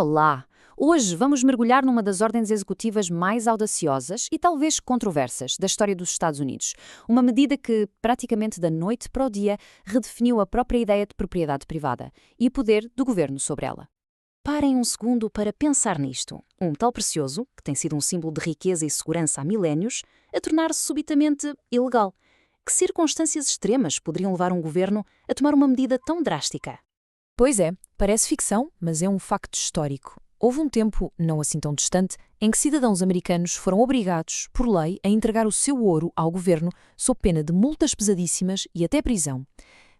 Olá! Hoje vamos mergulhar numa das ordens executivas mais audaciosas e talvez controversas da história dos Estados Unidos. Uma medida que, praticamente da noite para o dia, redefiniu a própria ideia de propriedade privada e o poder do governo sobre ela. Parem um segundo para pensar nisto. Um metal precioso, que tem sido um símbolo de riqueza e segurança há milénios, a tornar-se subitamente ilegal. Que circunstâncias extremas poderiam levar um governo a tomar uma medida tão drástica? Pois é, parece ficção, mas é um facto histórico. Houve um tempo, não assim tão distante, em que cidadãos americanos foram obrigados, por lei, a entregar o seu ouro ao governo sob pena de multas pesadíssimas e até prisão.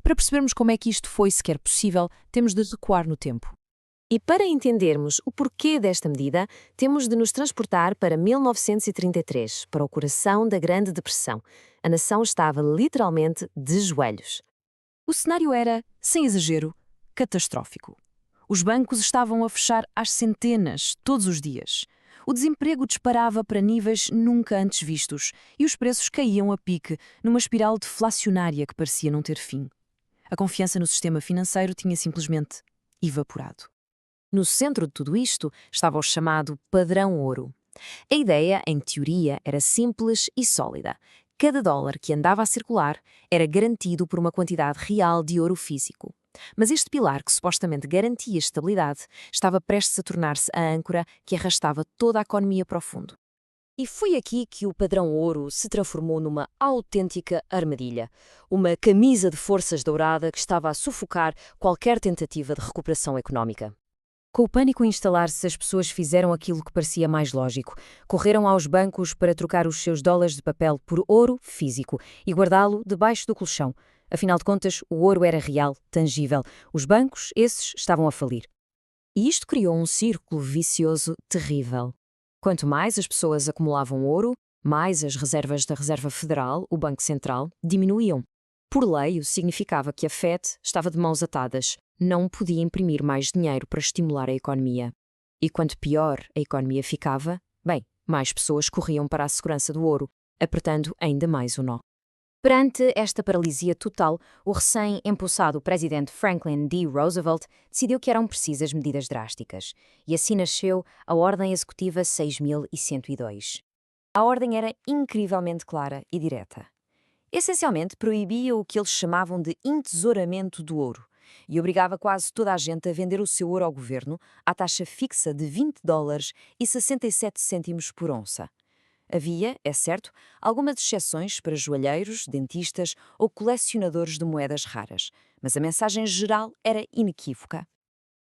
Para percebermos como é que isto foi sequer possível, temos de recuar no tempo. E para entendermos o porquê desta medida, temos de nos transportar para 1933, para o coração da Grande Depressão. A nação estava literalmente de joelhos. O cenário era, sem exagero, catastrófico. Os bancos estavam a fechar às centenas, todos os dias. O desemprego disparava para níveis nunca antes vistos e os preços caíam a pique, numa espiral deflacionária que parecia não ter fim. A confiança no sistema financeiro tinha simplesmente evaporado. No centro de tudo isto estava o chamado padrão ouro. A ideia, em teoria, era simples e sólida. Cada dólar que andava a circular era garantido por uma quantidade real de ouro físico. Mas este pilar, que supostamente garantia estabilidade, estava prestes a tornar-se a âncora que arrastava toda a economia para o fundo. E foi aqui que o padrão ouro se transformou numa autêntica armadilha, uma camisa de forças dourada que estava a sufocar qualquer tentativa de recuperação económica. Com o pânico a instalar-se, as pessoas fizeram aquilo que parecia mais lógico. Correram aos bancos para trocar os seus dólares de papel por ouro físico e guardá-lo debaixo do colchão. Afinal de contas, o ouro era real, tangível. Os bancos, esses, estavam a falir. E isto criou um círculo vicioso terrível. Quanto mais as pessoas acumulavam ouro, mais as reservas da Reserva Federal, o Banco Central, diminuíam. Por lei, isso significava que a Fed estava de mãos atadas, não podia imprimir mais dinheiro para estimular a economia. E quanto pior a economia ficava, bem, mais pessoas corriam para a segurança do ouro, apertando ainda mais o nó. Perante esta paralisia total, o recém-empossado presidente Franklin D. Roosevelt decidiu que eram precisas medidas drásticas, e assim nasceu a Ordem Executiva 6102. A ordem era incrivelmente clara e direta. Essencialmente, proibia o que eles chamavam de entesouramento do ouro e obrigava quase toda a gente a vender o seu ouro ao governo à taxa fixa de 20 dólares e 67 cêntimos por onça. Havia, é certo, algumas exceções para joalheiros, dentistas ou colecionadores de moedas raras, mas a mensagem geral era inequívoca.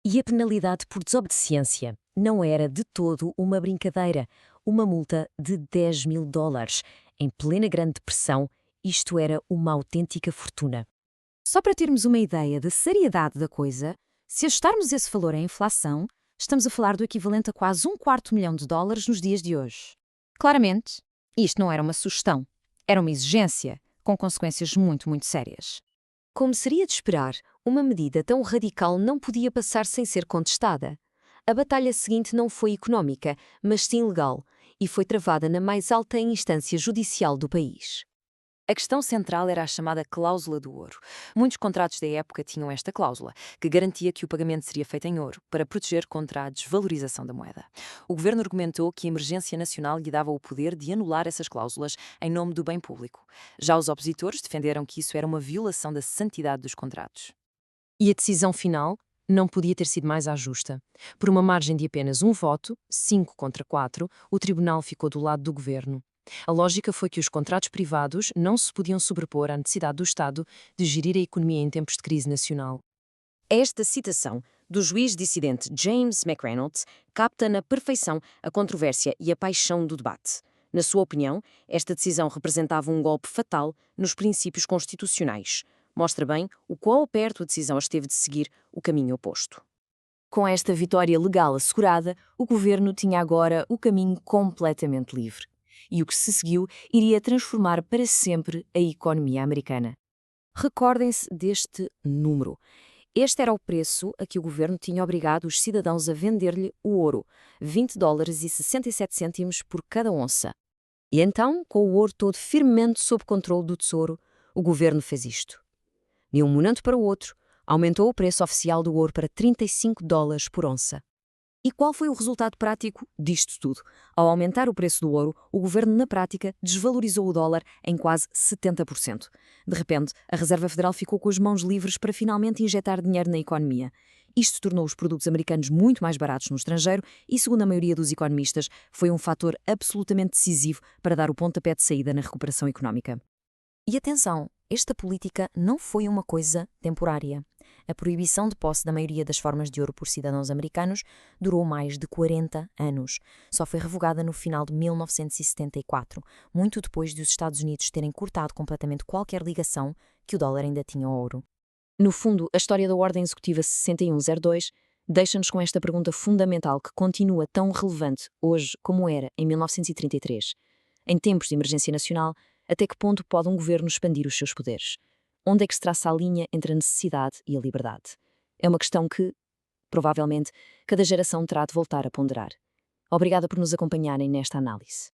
E a penalidade por desobediência não era de todo uma brincadeira, uma multa de 10 mil dólares. Em plena Grande Depressão, isto era uma autêntica fortuna. Só para termos uma ideia da seriedade da coisa, se ajustarmos esse valor à inflação, estamos a falar do equivalente a quase $250.000 nos dias de hoje. Claramente, isto não era uma sugestão, era uma exigência, com consequências muito, muito sérias. Como seria de esperar, uma medida tão radical não podia passar sem ser contestada. A batalha seguinte não foi económica, mas sim legal, e foi travada na mais alta instância judicial do país. A questão central era a chamada cláusula do ouro. Muitos contratos da época tinham esta cláusula, que garantia que o pagamento seria feito em ouro, para proteger contra a desvalorização da moeda. O governo argumentou que a emergência nacional lhe dava o poder de anular essas cláusulas em nome do bem público. Já os opositores defenderam que isso era uma violação da santidade dos contratos. E a decisão final não podia ter sido mais justa. Por uma margem de apenas um voto, 5 contra 4, o tribunal ficou do lado do governo. A lógica foi que os contratos privados não se podiam sobrepor à necessidade do Estado de gerir a economia em tempos de crise nacional. Esta citação do juiz dissidente James McReynolds capta na perfeição a controvérsia e a paixão do debate. Na sua opinião, esta decisão representava um golpe fatal nos princípios constitucionais. Mostra bem o quão perto a decisão esteve de seguir o caminho oposto. Com esta vitória legal assegurada, o governo tinha agora o caminho completamente livre. E o que se seguiu iria transformar para sempre a economia americana. Recordem-se deste número. Este era o preço a que o governo tinha obrigado os cidadãos a vender-lhe o ouro, 20 dólares e 67 cêntimos por cada onça. E então, com o ouro todo firmemente sob controle do Tesouro, o governo fez isto. De um momento para o outro, aumentou o preço oficial do ouro para 35 dólares por onça. E qual foi o resultado prático disto tudo? Ao aumentar o preço do ouro, o governo, na prática, desvalorizou o dólar em quase 70%. De repente, a Reserva Federal ficou com as mãos livres para finalmente injetar dinheiro na economia. Isto tornou os produtos americanos muito mais baratos no estrangeiro e, segundo a maioria dos economistas, foi um fator absolutamente decisivo para dar o pontapé de saída na recuperação económica. E atenção, esta política não foi uma coisa temporária. A proibição de posse da maioria das formas de ouro por cidadãos americanos durou mais de 40 anos. Só foi revogada no final de 1974, muito depois dos Estados Unidos terem cortado completamente qualquer ligação que o dólar ainda tinha ao ouro. No fundo, a história da Ordem Executiva 6102 deixa-nos com esta pergunta fundamental que continua tão relevante hoje como era em 1933. Em tempos de emergência nacional, até que ponto pode um governo expandir os seus poderes? Onde é que se traça a linha entre a necessidade e a liberdade? É uma questão que, provavelmente, cada geração terá de voltar a ponderar. Obrigada por nos acompanharem nesta análise.